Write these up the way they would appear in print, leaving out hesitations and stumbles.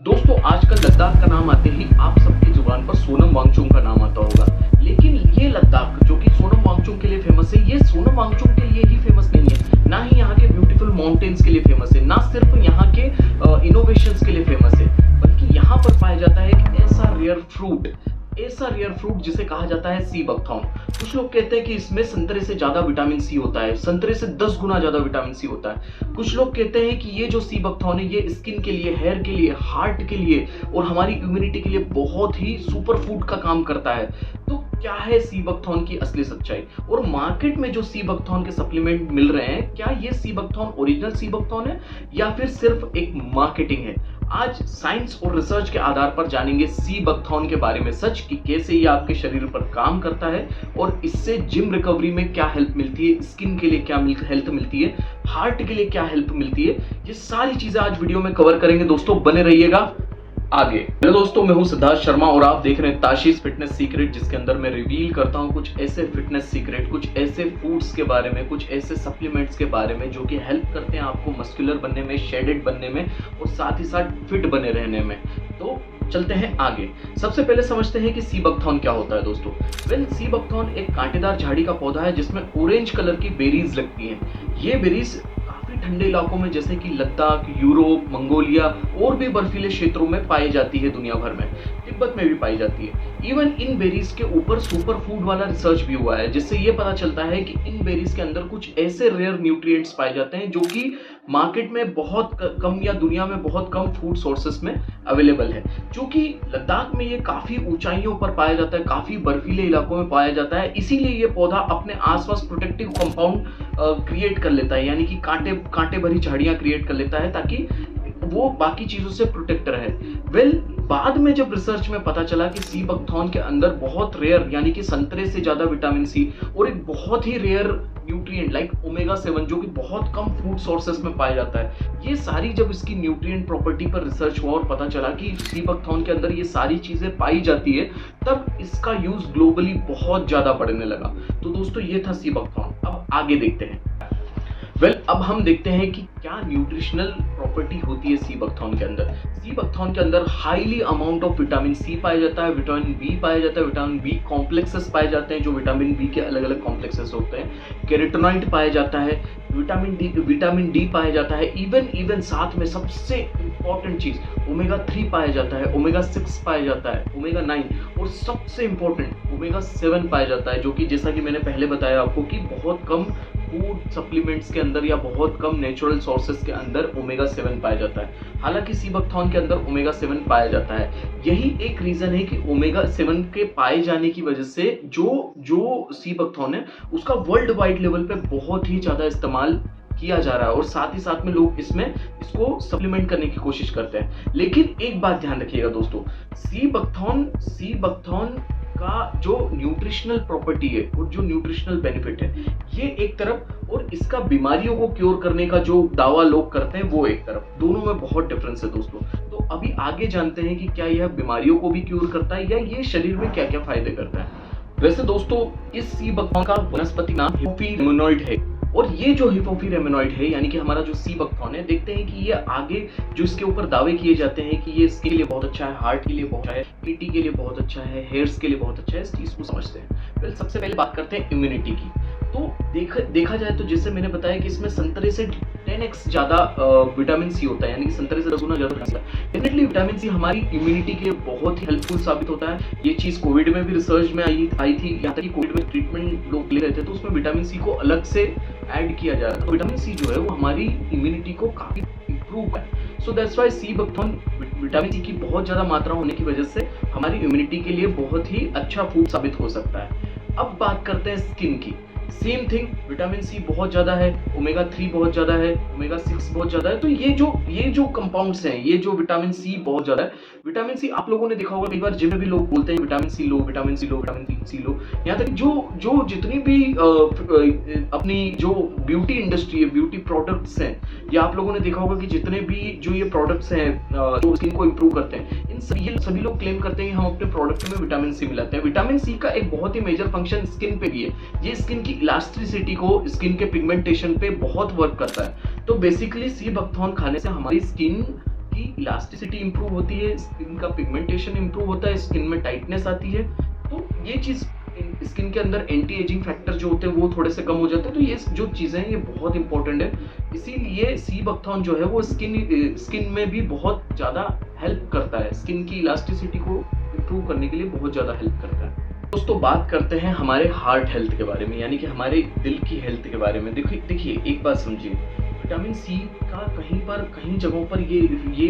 दोस्तों आजकल लद्दाख का नाम आते ही आप सबकी जुबान पर सोनम वांगचुक का नाम आता होगा। लेकिन ये लद्दाख जो कि सोनम वांगचुक के लिए फेमस है, ये सोनम वांगचुक के लिए ही फेमस नहीं है, ना ही यहाँ के ब्यूटीफुल माउंटेन्स के लिए फेमस है, ना सिर्फ यहाँ के इनोवेशंस के लिए फेमस है, बल्कि यहाँ पर पाया जाता है एक ऐसा रेयर फ्रूट जिसे कहा जाता है सी बकथॉर्न। कुछ लोग कहते हैं कि इसमें संतरे से ज्यादा विटामिन सी होता है, संतरे से 10 गुना ज्यादा विटामिन सी होता है। कुछ लोग कहते हैं कि ये जो सी बकथॉर्न है ये स्किन के लिए, हेयर के लिए, हार्ट के लिए और हमारी इम्यूनिटी के लिए बहुत ही सुपर फूड का काम करता है। तो क्या है सी बकथॉर्न की असली सच्चाई, और मार्केट में जो सी बकथॉर्न के सप्लीमेंट मिल रहे हैं, क्या ये sea buckthorn original sea buckthorn है या फिर सिर्फ एक मार्केटिंग है? आज साइंस और रिसर्च के आधार पर जानेंगे सी बकथॉर्न के बारे में सच, कि कैसे ये आपके शरीर पर काम करता है और इससे जिम रिकवरी में क्या हेल्प मिलती है, स्किन के लिए क्या हेल्थ मिलती है, हार्ट के लिए क्या हेल्प मिलती है। ये सारी चीजें आज वीडियो में कवर करेंगे दोस्तों, बने रहिएगा आगे। हेलो दोस्तों, मैं हूं सिद्धार्थ शर्मा और आप देख रहे हैं ताशीज फिटनेस सीक्रेट, जिसके अंदर मैं रिवील करता हूं कुछ ऐसे फिटनेस सीक्रेट, कुछ ऐसे फूड्स के बारे में, कुछ ऐसे सप्लीमेंट्स के बारे में जो कि हेल्प करते हैं आपको मस्कुलर बनने में, शेडेड बनने में और साथ ही साथ फिट बने रहने में। तो चलते हैं आगे। सबसे पहले समझते हैं कि सी बकथॉर्न क्या होता है दोस्तों। वेल, सी बकथॉर्न एक कांटेदार झाड़ी का पौधा है जिसमें ऑरेंज कलर की बेरीज लगती हैं। ये बेरीज ठंडे इलाकों में जैसे कि लद्दाख, यूरोप, मंगोलिया और भी बर्फीले क्षेत्रों में पाई जाती है, दुनिया भर में, तिब्बत में भी पाई जाती है। इवन इन बेरीज के ऊपर सुपर फूड वाला रिसर्च भी हुआ है, जिससे ये पता चलता है कि इन बेरीज के अंदर कुछ ऐसे रेयर न्यूट्रिएंट्स पाए जाते हैं जो कि मार्केट में बहुत कम या दुनिया में बहुत कम फूड सोर्सेस में अवेलेबल है। क्योंकि लद्दाख में ये काफी ऊंचाइयों पर पाया जाता है, काफी बर्फीले इलाकों में पाया जाता है, इसीलिए ये पौधा अपने आसपास प्रोटेक्टिव कंपाउंड क्रिएट कर लेता है, यानी कि कांटे भरी झाड़ियां क्रिएट कर लेता है ताकि वो बाकी चीजों से प्रोटेक्ट रहे। वेल, बाद में जब रिसर्च में पता चला कि सी बकथॉर्न के अंदर बहुत रेयर, यानी कि संतरे से ज्यादा विटामिन सी और एक बहुत ही रेयर न्यूट्रिएंट लाइक ओमेगा 7 जो कि बहुत कम फूड सोर्सेस में पाया जाता है, ये सारी जब इसकी न्यूट्रिएंट प्रॉपर्टी पर रिसर्च हुआ और पता चला कि सी बकथॉर्न के अंदर ये सारी चीजें पाई जाती है, तब इसका यूज ग्लोबली बहुत ज्यादा बढ़ने लगा। तो दोस्तों ये था सी बकथॉर्न। अब आगे देखते हैं। वेल, अब हम देखते हैं कि क्या न्यूट्रिशनल प्रॉपर्टी होती है सी बकथॉर्न के अंदर। सी बकथॉर्न के अंदर highly amount of vitamin C पाया जाता है, विटामिन बी पाया जाता है, विटामिन बी कॉम्प्लेक्सेस पाए जाते हैं, जो विटामिन बी के अलग अलग कॉम्प्लेक्सेस होते हैं, कैरोटीनॉइड पाया जाता है, विटामिन डी पाया जाता है, इवन साथ में सबसे इंपॉर्टेंट चीज ओमेगा 3 पाया जाता है, ओमेगा 6 पाया जाता है, ओमेगा 9 और सबसे इंपॉर्टेंट ओमेगा 7 पाया जाता है, जो कि जैसा कि मैंने पहले बताया आपको कि बहुत कम फूड सप्लीमेंट्स के अंदर या बहुत कम नेचुरल सोर्सेज के अंदर ओमेगा 7 पाया जाता है। हालांकि सी बकथॉर्न के अंदर ओमेगा 7 पाया जाता है। यही एक रीजन है कि ओमेगा 7 के पाए जाने की वजह से जो सी बकथॉर्न है उसका वर्ल्ड वाइड लेवल पे बहुत ही ज्यादा इस्तेमाल किया जा रहा है और साथ ही साथ में लोग इसको सप्लीमेंट करने की कोशिश करते हैं। लेकिन एक बात ध्यान रखिएगा दोस्तों, सी बकथॉर्न का जो न्यूट्रिशनल प्रॉपर्टी है और जो न्यूट्रिशनल बेनिफिट है, ये एक तरफ, और इसका बीमारियों को क्योर करने का जो दावा लोग करते हैं वो एक तरफ, दोनों में बहुत डिफरेंस है दोस्तों। तो अभी आगे जानते हैं कि क्या यह बीमारियों को भी क्योर करता है या ये शरीर में क्या क्या फायदे करता है। वैसे दोस्तों, इस सी बकथॉर्न का वनस्पति नाम हिप्पोफिरेमिनॉइड है, और ये जो हिप्पोफिरेमिनॉइड है यानी कि हमारा जो सी बकथॉर्न है, देखते हैं कि ये आगे जो इसके ऊपर दावे किए जाते हैं कि ये स्किन के लिए बहुत अच्छा है, हार्ट के लिए बहुत अच्छा है, इम्यूनिटी के लिए बहुत अच्छा है, हेयर्स के लिए बहुत अच्छा है, इस चीज को समझते हैं। वेल, सबसे पहले बात करते हैं इम्यूनिटी की। तो देखा जाए तो जैसे मैंने बताया कि इसमें संतरे से 10x ज्यादा विटामिन सी होता है, यानी कि संतरे से 10 गुना ज्यादा डेफिनेटली विटामिन सी हमारी इम्यूनिटी के लिए बहुत ही हेल्पफुल साबित होता है। ये चीज कोविड में भी रिसर्च में आई थी, यहाँ तक कि कोविड में ट्रीटमेंट लोग ले रहे थे तो उसमें विटामिन सी को अलग से ऐड किया जा रहा है। तो विटामिन सी जो है वो हमारी इम्यूनिटी को काफी इंप्रूव है। So that's why sea buckthorn vitamin C की बहुत ज्यादा मात्रा होने की वजह से हमारी इम्यूनिटी के लिए बहुत ही अच्छा फूड साबित हो सकता है। अब बात करते हैं स्किन की। सेम थिंग, विटामिन सी बहुत ज्यादा है, ओमेगा 3 बहुत ज्यादा है, ओमेगा 6 बहुत ज्यादा है। तो ये जो कंपाउंड्स हैं, ये जो विटामिन सी बहुत ज्यादा है, विटामिन सी आप लोगों ने देखा होगा, कई बार जिम में भी लोग बोलते हैं विटामिन सी लो, विटामिन सी लो, विटामिन सी लो। यहाँ तक जो जितनी भी अपनी जो ब्यूटी इंडस्ट्री है, ब्यूटी प्रोडक्ट्स हैं, या आप लोगों ने देखा होगा कि जितने भी जो ये प्रोडक्ट्स हैं जो स्किन को इम्प्रूव करते हैं, इन सभी लोग क्लेम करते हैं कि हम अपने प्रोडक्ट में विटामिन सी मिलाते हैं। विटामिन सी का एक बहुत ही मेजर फंक्शन स्किन पे भी है, ये स्किन की इलास्टिसिटी को, स्किन के पिगमेंटेशन पे बहुत वर्क करता है। तो बेसिकली सी बकथॉर्न खाने से हमारी स्किन की इलास्टिसिटी इंप्रूव होती है, स्किन का पिगमेंटेशन इंप्रूव होता है, स्किन में टाइटनेस आती है। तो ये चीज़ स्किन के अंदर एंटी एजिंग फैक्टर जो होते हैं वो थोड़े से कम हो जाते हैं। तो ये जो चीज़ें हैं ये बहुत इंपॉर्टेंट है। इसीलिए सी बकथॉर्न जो है वो स्किन में भी बहुत ज़्यादा हेल्प करता है, स्किन की इलास्टिसिटी को इम्प्रूव करने के लिए बहुत ज़्यादा हेल्प करता है। दोस्तों बात करते हैं हमारे हार्ट हेल्थ के बारे में, यानी कि हमारे दिल की हेल्थ के बारे में। देखिए एक बात समझिए, विटामिन सी का कहीं जगहों पर ये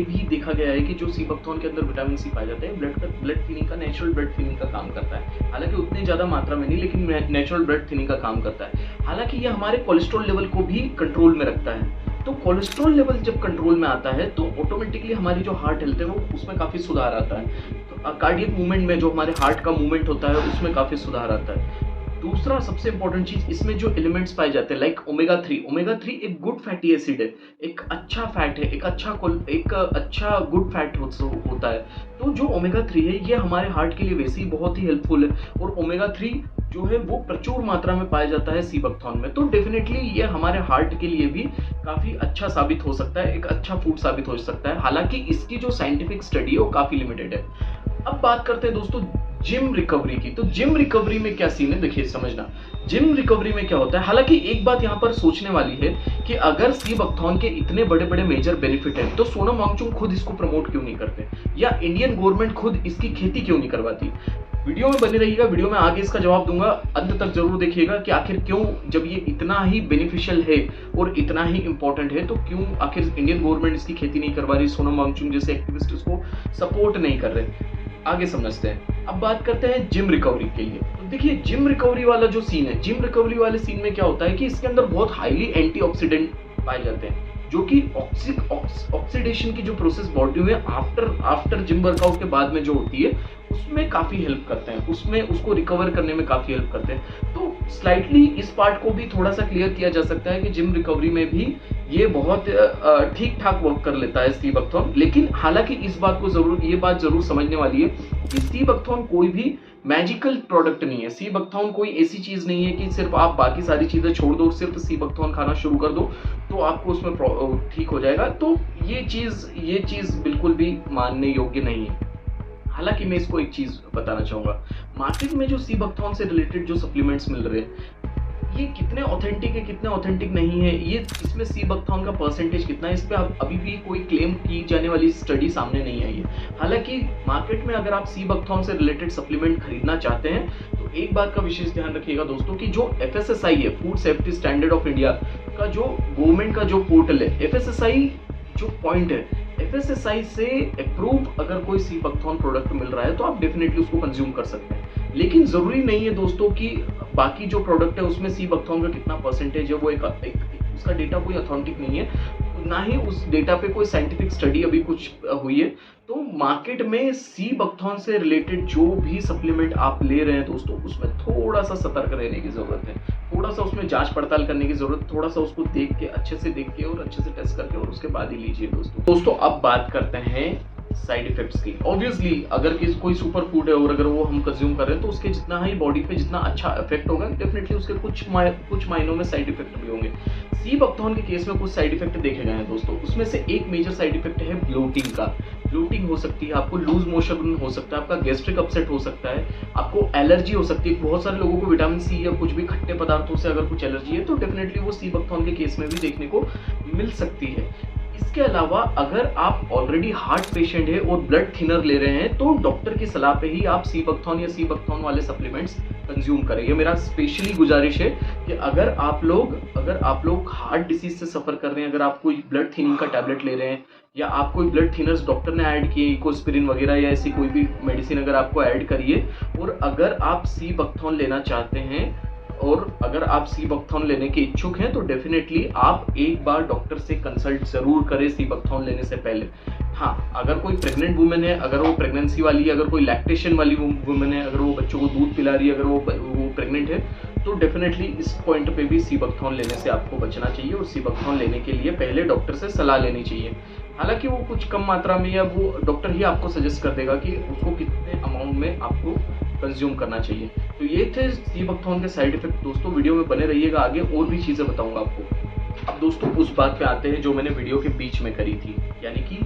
भी देखा गया है कि जो सी बकथॉर्न के अंदर विटामिन सी पाए जाते हैं ब्लड थिनिंग का, नेचुरल ब्लड थिनिंग का काम करता है। हालांकि उतनी ज़्यादा मात्रा में नहीं, लेकिन नेचुरल ब्लड थिनिंग का काम करता है। हालांकि ये हमारे कोलेस्ट्रॉल लेवल को भी कंट्रोल में रखता है। तो कोलेस्ट्रॉल लेवल जब कंट्रोल में आता है तो ऑटोमेटिकली हमारी जो हार्ट हेल्थ है वो उसमें काफ़ी सुधार आता है। तो कार्डियक मूवमेंट में जो हमारे हार्ट का मूवमेंट होता है उसमें काफ़ी सुधार आता है। दूसरा सबसे इंपॉर्टेंट चीज, इसमें जो एलिमेंट्स पाए जाते हैं लाइक ओमेगा 3 एक गुड फैटी एसिड है, एक अच्छा फैट है, एक अच्छा गुड फैट होता है। तो जो ओमेगा 3 है ये हमारे हार्ट के लिए वैसे ही बहुत ही हेल्पफुल है, और ओमेगा 3 जो है वो प्रचुर मात्रा में पाया जाता है सी बकथॉर्न में। तो डेफिनेटली ये हमारे हार्ट के लिए भी काफ़ी अच्छा साबित हो सकता है, एक अच्छा फूड साबित हो सकता है। हालांकि इसकी जो साइंटिफिक स्टडी है वो काफ़ी लिमिटेड है। अब बात करते हैं दोस्तों जिम रिकवरी की। तो जिम रिकवरी में क्या सीन है, देखिए समझना जिम रिकवरी में क्या होता है। हालांकि एक बात यहाँ पर सोचने वाली है कि अगर सी बकथॉर्न के इतने बड़े बड़े मेजर बेनिफिट हैं तो सोनम वांगचुक खुद इसको प्रमोट क्यों नहीं करते, या इंडियन गवर्नमेंट खुद इसकी खेती क्यों नहीं करवाती। वीडियो में बने रहिएगा, वीडियो में आगे इसका जवाब दूंगा, अंत तक जरूर देखिएगा कि आखिर क्यों, जब ये इतना ही बेनिफिशियल है और इतना ही इंपॉर्टेंट है तो क्यों आखिर इंडियन गवर्नमेंट इसकी खेती नहीं करवा रही, सोनम वांगचुक जैसे एक्टिविस्ट इसको सपोर्ट नहीं कर रहे। आगे समझते हैं। अब बात करते हैं जिम रिकवरी के लिए। तो देखिए जिम रिकवरी वाला जो सीन है, जिम रिकवरी वाले सीन में क्या होता है कि इसके अंदर बहुत हाईली एंटीऑक्सीडेंट पाए जाते हैं, जो कि ऑक्सीडेशन की जो प्रोसेस बॉडी में आफ्टर जिम वर्कआउट के बाद में जो होती है उसमें काफ़ी हेल्प करते हैं, उसमें उसको रिकवर करने में काफ़ी हेल्प करते हैं। तो स्लाइटली इस पार्ट को भी थोड़ा सा क्लियर किया जा सकता है कि जिम रिकवरी में भी ये बहुत ठीक ठाक वर्क कर लेता है सी बकथॉर्न। लेकिन हालांकि ये बात जरूर समझने वाली है कि सी बकथॉर्न कोई भी मैजिकल प्रोडक्ट नहीं है। सी बकथॉर्न कोई ऐसी चीज़ नहीं है कि सिर्फ आप बाकी सारी चीज़ें छोड़ दो और सिर्फ सी बकथॉर्न खाना शुरू कर दो तो आपको उसमें ठीक हो जाएगा। तो ये चीज़ बिल्कुल भी मानने योग्य नहीं है। हालांकि मैं इसको एक चीज़ बताना चाहूँगा, मार्केट में जो सी बकथॉर्न से रिलेटेड जो सप्लीमेंट्स मिल रहे हैं ये कितने ऑथेंटिक है कितने ऑथेंटिक नहीं है, ये इसमें सी बकथॉर्न का परसेंटेज कितना है, इस पे अभी भी कोई क्लेम की जाने वाली स्टडी सामने नहीं आई है। हालांकि मार्केट में अगर आप सी बकथॉर्न से रिलेटेड सप्लीमेंट खरीदना चाहते हैं तो एक बात का विशेष ध्यान रखिएगा दोस्तों कि जो FSSAI है, food safety standard of India का जो गवर्नमेंट का जो पोर्टल है, FSSAI जो पॉइंट है, FSSAI से अप्रूव अगर कोई सी बकथॉर्न प्रोडक्ट मिल रहा है तो आप डेफिनेटली उसको कंज्यूम कर सकते हैं। लेकिन जरूरी नहीं है दोस्तों कि बाकी जो प्रोडक्ट है उसमें सी बकथॉर्न का कितना परसेंटेज है वो उसका डेटा कोई अथेंटिक नहीं है, ना ही उस डेटा पे कोई साइंटिफिक स्टडी अभी कुछ हुई है। तो मार्केट में सी बकथॉर्न से रिलेटेड जो भी सप्लीमेंट आप ले रहे हैं दोस्तों उसमें थोड़ा सा सतर्क रहने की जरूरत है, थोड़ा सा उसमें जांच पड़ताल करने की जरूरत, थोड़ा सा उसको अच्छे से देख के और अच्छे से टेस्ट करके और उसके बाद ही लीजिए दोस्तों। अब बात करते हैं साइड इफेक्ट्स की। ऑब्वियसली अगर कोई सुपर फूड है और अगर वो हम कंज्यूम कर रहे हैं तो उसके जितना ही बॉडी पे जितना अच्छा इफेक्ट होगा डेफिनेटली उसके कुछ मायनों में साइड इफेक्ट भी होंगे। सी बकथॉर्न के केस में कुछ साइड इफेक्ट देखे गए हैं दोस्तों, उसमें से एक मेजर साइड इफेक्ट है ब्लोटिंग का। ब्लोटिंग हो सकती है, आपको लूज मोशन हो सकता है, आपका गैस्ट्रिक अपसेट हो सकता है, आपको एलर्जी हो सकती है। बहुत सारे लोगों को विटामिन सी या कुछ भी खट्टे पदार्थों से अगर कुछ एलर्जी है तो डेफिनेटली वो सी बकथॉर्न के केस में भी देखने को मिल सकती है। इसके अलावा अगर आप ऑलरेडी हार्ट पेशेंट है और ब्लड थिनर ले रहे हैं तो डॉक्टर की सलाह पे ही आप सी बकथॉर्न या सी बकथॉर्न वाले सप्लीमेंट्स कंज्यूम करें। ये मेरा स्पेशली गुजारिश है कि अगर आप लोग हार्ट डिसीज से सफर कर रहे हैं, अगर आप कोई ब्लड थिनिंग का टैबलेट ले रहे हैं या आप कोई ब्लड थिनर्स डॉक्टर ने ऐड किए, इकोस्पिरिन वगैरह या ऐसी कोई भी मेडिसिन अगर आपको ऐड करिए, और अगर आप सी बकथॉर्न लेना चाहते हैं और अगर आप सी बकथॉर्न लेने के इच्छुक हैं तो डेफिनेटली आप एक बार डॉक्टर से कंसल्ट जरूर करें सी बकथॉर्न लेने से पहले। हाँ, अगर कोई प्रेग्नेंट वुमेन है, अगर वो प्रेगनेंसी वाली है, अगर कोई लैक्टेशन वाली वुमेन है, अगर वो बच्चों को दूध पिला रही है, अगर वो प्रेग्नेंट है तो डेफिनेटली इस पॉइंट पे भी सी बकथॉर्न लेने से आपको बचना चाहिए और सी बकथॉर्न लेने के लिए पहले डॉक्टर से सलाह लेनी चाहिए। हालांकि वो कुछ कम मात्रा में या वो डॉक्टर ही आपको सजेस्ट कर देगा कि उसको कितने अमाउंट में आपको कंज्यूम करना चाहिए। तो ये थे सी बकथॉर्न के साइड इफेक्ट दोस्तों। वीडियो में बने रहिएगा, आगे और भी चीज़ें बताऊंगा आपको। अब दोस्तों उस बात पे आते हैं जो मैंने वीडियो के बीच में करी थी, यानी कि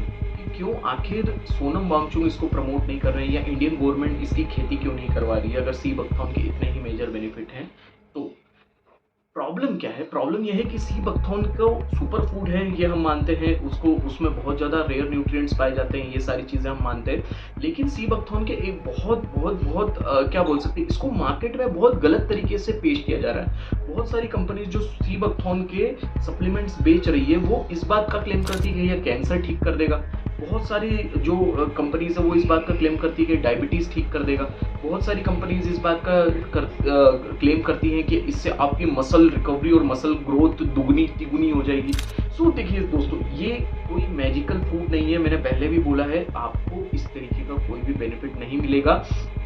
क्यों आखिर सोनम वांगचुक इसको प्रमोट नहीं कर रहे हैं या इंडियन गवर्नमेंट इसकी खेती क्यों नहीं करवा रही है अगर सी बकथॉर्न के इतने ही मेजर बेनिफिट हैं तो? प्रॉब्लम क्या है? प्रॉब्लम यह है कि सी बकथॉर्न को सुपर फूड है ये हम मानते हैं, उसको उसमें बहुत ज़्यादा रेयर न्यूट्रिएंट्स पाए जाते हैं, ये सारी चीज़ें हम मानते हैं। लेकिन सी बकथॉर्न के एक बहुत क्या बोल सकते हैं, इसको मार्केट में बहुत गलत तरीके से पेश किया जा रहा है। बहुत सारी कंपनीज जो सी बकथॉर्न के सप्लीमेंट्स बेच रही है वो इस बात का क्लेम करती है कि यह कैंसर ठीक कर देगा। बहुत सारी जो कंपनीज है वो इस बात का क्लेम करती है कि डायबिटीज़ ठीक कर देगा। बहुत सारी कंपनीज इस बात का क्लेम करती हैं कि इससे आपकी मसल रिकवरी और मसल ग्रोथ दुगनी तिगुनी हो जाएगी। सो देखिए दोस्तों, ये कोई मैजिकल फूड नहीं है। मैंने पहले भी बोला है, आपको इस तरीके का कोई भी बेनिफिट नहीं मिलेगा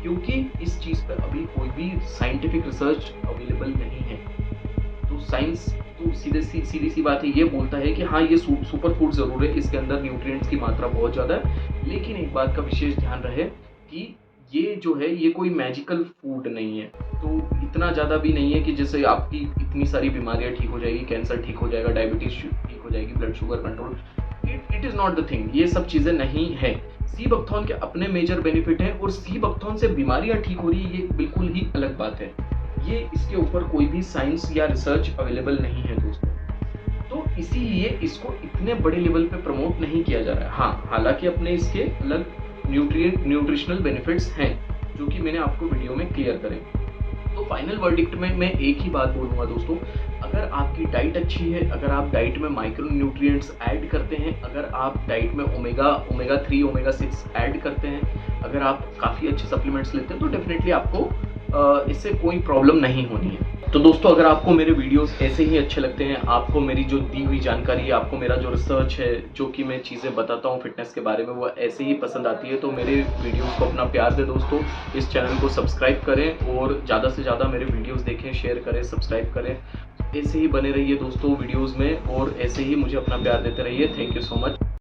क्योंकि इस चीज़ पर अभी कोई भी साइंटिफिक रिसर्च अवेलेबल नहीं है। तो साइंस तो सीधी सी बात है, ये बोलता है कि हाँ ये सुपर फूड ज़रूर है, इसके अंदर न्यूट्रिएंट्स की मात्रा बहुत ज़्यादा है, लेकिन एक बात का विशेष ध्यान रहे कि ये जो है ये कोई मैजिकल फूड नहीं है। तो इतना ज़्यादा भी नहीं है कि जैसे आपकी इतनी सारी बीमारियाँ ठीक हो जाएगी, कैंसर ठीक हो जाएगा, डायबिटीज़ ठीक हो जाएगी, blood sugar control. It is not the thing, ये सब चीज़ें नहीं है। सी बकथॉर्न के अपने मेजर बेनिफिट हैं और सी बकथॉर्न से बीमारियाँ ठीक हो रही है, ये बिल्कुल ही अलग बात है। ये इसके ऊपर कोई भी साइंस या रिसर्च अवेलेबल नहीं है दोस्तों। तो इसीलिए इसको इतने बड़े लेवल पे प्रमोट नहीं किया जा रहा है। हाँ, हालांकि अपने इसके अलग न्यूट्रिशनल बेनिफिट्स हैं जो कि मैंने आपको वीडियो में क्लियर करे। तो फाइनल वर्डिक्ट में मैं एक ही बात बोलूँगा दोस्तों, अगर आपकी डाइट अच्छी है, अगर आप डाइट में माइक्रो न्यूट्रिएंट्स ऐड करते हैं, अगर आप डाइट में ओमेगा 3 ओमेगा 6 ऐड करते हैं, अगर आप काफ़ी अच्छे सप्लीमेंट्स लेते हैं तो डेफिनेटली आपको इससे कोई प्रॉब्लम नहीं होनी है। तो दोस्तों, अगर आपको मेरे वीडियोस ऐसे ही अच्छे लगते हैं, आपको मेरी जो दी हुई जानकारी है, आपको मेरा जो रिसर्च है, जो कि मैं चीज़ें बताता हूँ फिटनेस के बारे में, वो ऐसे ही पसंद आती है, तो मेरे वीडियोस को अपना प्यार दें दोस्तों। इस चैनल को सब्सक्राइब करें और ज़्यादा से ज़्यादा मेरे वीडियोस देखें, शेयर करें, सब्सक्राइब करें। ऐसे ही बने रहिए दोस्तों वीडियोज़ में और ऐसे ही मुझे अपना प्यार देते रहिए। Thank you so much.